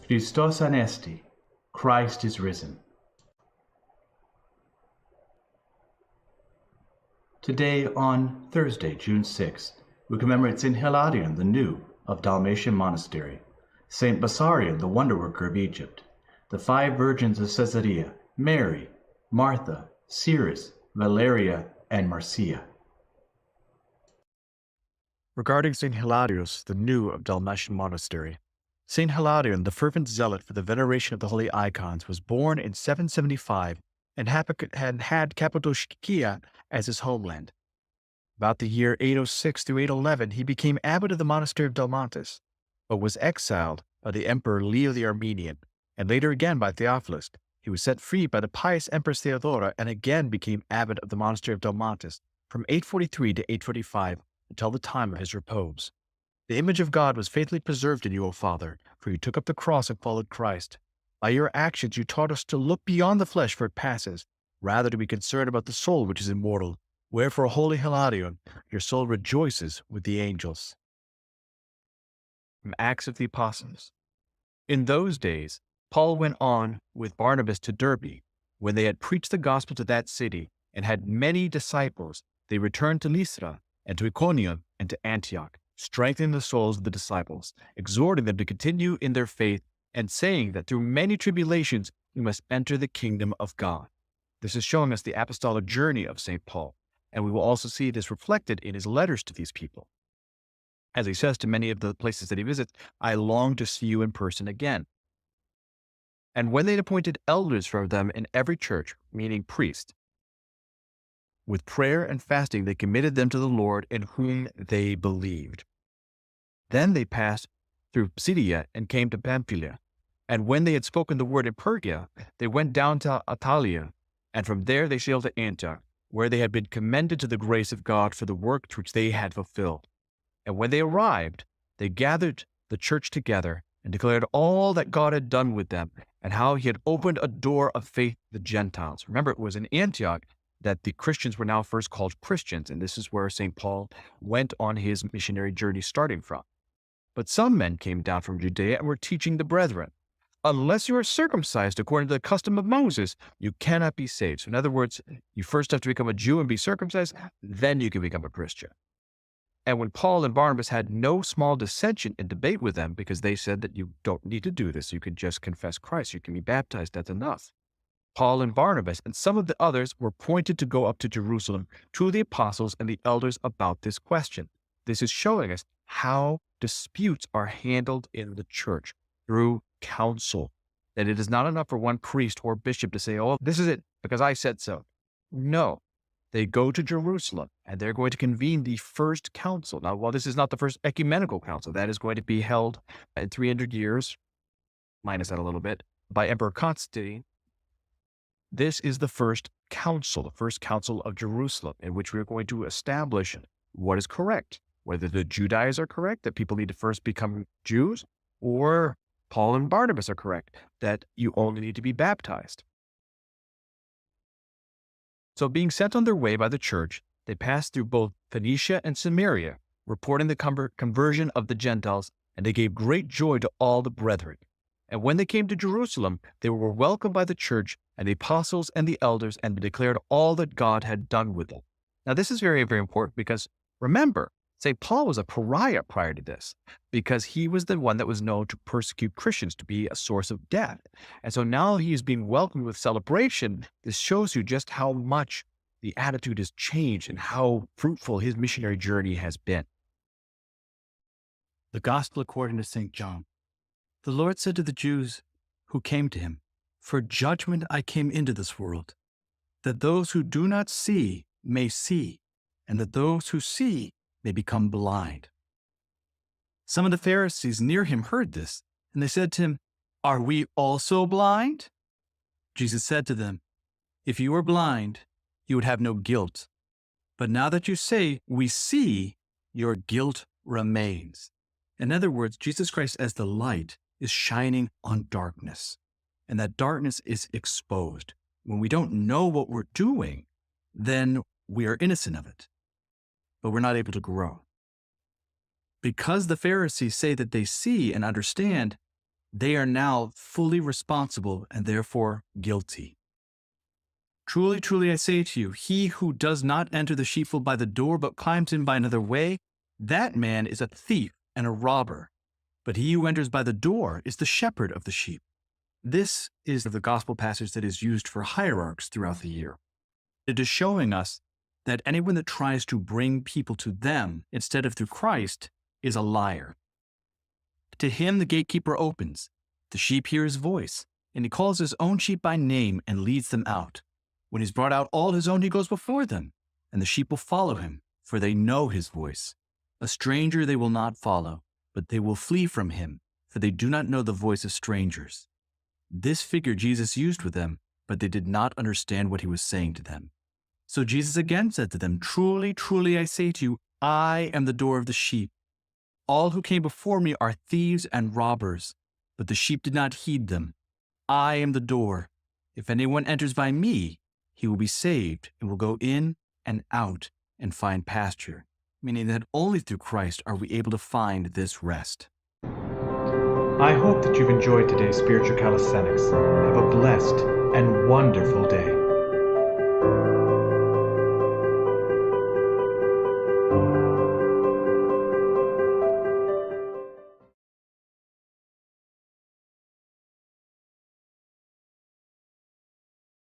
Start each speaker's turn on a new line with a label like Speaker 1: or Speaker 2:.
Speaker 1: Christos anesti, Christ is risen. Today, on Thursday, June 6th, we commemorate St. Hilarion the New of Dalmation Monastery, St. Bessarion the Wonderworker of Egypt, the 5 virgins of Caesarea, Mary, Martha, Cyris, Valeria, and Marcia.
Speaker 2: Regarding St. Hilarion the New of Dalmation Monastery, St. Hilarion, the fervent zealot for the veneration of the holy icons, was born in 775 and had Cappadocia as his homeland. About the year 806 through 811, he became abbot of the monastery of Dalmatis, but was exiled by the Emperor Leo the Armenian, and later again by Theophilus. He was set free by the pious Empress Theodora and again became abbot of the monastery of Dalmatis from 843 to 845 until the time of his repose. The image of God was faithfully preserved in you, O Father, for you took up the cross and followed Christ. By your actions you taught us to look beyond the flesh, for it passes, rather to be concerned about the soul which is immortal. Wherefore, Holy Hilarion, your soul rejoices with the angels. From Acts of the Apostles. In those days, Paul went on with Barnabas to Derbe. When they had preached the gospel to that city and had many disciples, they returned to Lystra and to Iconium and to Antioch, strengthening the souls of the disciples, exhorting them to continue in their faith, and saying that through many tribulations we must enter the kingdom of God. This is showing us the apostolic journey of St. Paul, and we will also see this reflected in his letters to these people. As he says to many of the places that he visits, I long to see you in person again. And when they had appointed elders for them in every church, meaning priests, with prayer and fasting they committed them to the Lord in whom they believed. Then they passed through Pisidia and came to Pamphylia. And when they had spoken the word in Pergia, they went down to Attalia, and from there they sailed to Antioch, where they had been commended to the grace of God for the work which they had fulfilled. And when they arrived, they gathered the church together and declared all that God had done with them, and how he had opened a door of faith to the Gentiles. Remember, it was in Antioch that the Christians were now first called Christians, and this is where St. Paul went on his missionary journey starting from. But some men came down from Judea and were teaching the brethren, unless you are circumcised according to the custom of Moses, you cannot be saved. So in other words, you first have to become a Jew and be circumcised, then you can become a Christian. And when Paul and Barnabas had no small dissension and debate with them, because they said that you don't need to do this, you can just confess Christ, you can be baptized, that's enough. Paul and Barnabas and some of the others were appointed to go up to Jerusalem to the apostles and the elders about this question. This is showing us how disputes are handled in the church through council, that it is not enough for one priest or bishop to say, oh, this is it because I said so. No, they go to Jerusalem and they're going to convene the first council. Now, while this is not the first ecumenical council, that is going to be held in 300 years, minus that a little bit, by Emperor Constantine. This is the first council of Jerusalem, in which we're going to establish what is correct, whether the Judaizers are correct, that people need to first become Jews, or Paul and Barnabas are correct, that you only need to be baptized. So being sent on their way by the church, they passed through both Phoenicia and Samaria, reporting the conversion of the Gentiles, and they gave great joy to all the brethren. And when they came to Jerusalem, they were welcomed by the church and the apostles and the elders, and declared all that God had done with them. Now this is very, very important, because remember, St. Paul was a pariah prior to this, because he was the one that was known to persecute Christians, to be a source of death. And so now he is being welcomed with celebration. This shows you just how much the attitude has changed and how fruitful his missionary journey has been.
Speaker 3: The Gospel according to St. John. The Lord said to the Jews who came to him, for judgment I came into this world, that those who do not see may see, and that those who see may become blind. Some of the Pharisees near him heard this, and they said to him, are we also blind? Jesus said to them, if you were blind, you would have no guilt. But now that you say, we see, your guilt remains. In other words, Jesus Christ as the light is shining on darkness, and that darkness is exposed. When we don't know what we're doing, then we are innocent of it, but we're not able to grow. Because the Pharisees say that they see and understand, They are now fully responsible and therefore guilty. Truly, truly, I say to you, he who does not enter the sheepfold by the door, but climbs in by another way, that man is a thief and a robber. But he who enters by the door is the shepherd of the sheep. This is the gospel passage that is used for hierarchs throughout the year. It is showing us that anyone that tries to bring people to them instead of through Christ is a liar. To him the gatekeeper opens. The sheep hear his voice, and he calls his own sheep by name and leads them out. When he's brought out all his own, he goes before them, and the sheep will follow him, for they know his voice. A stranger they will not follow, but they will flee from him, for they do not know the voice of strangers. This figure Jesus used with them, but they did not understand what he was saying to them. So Jesus again said to them, Truly, truly, I say to you, I am the door of the sheep. All who came before me are thieves and robbers, but the sheep did not heed them. I am the door. If anyone enters by me, he will be saved and will go in and out and find pasture, meaning that only through Christ are we able to find this rest.
Speaker 1: I hope that you've enjoyed today's spiritual calisthenics. Have a blessed and wonderful day.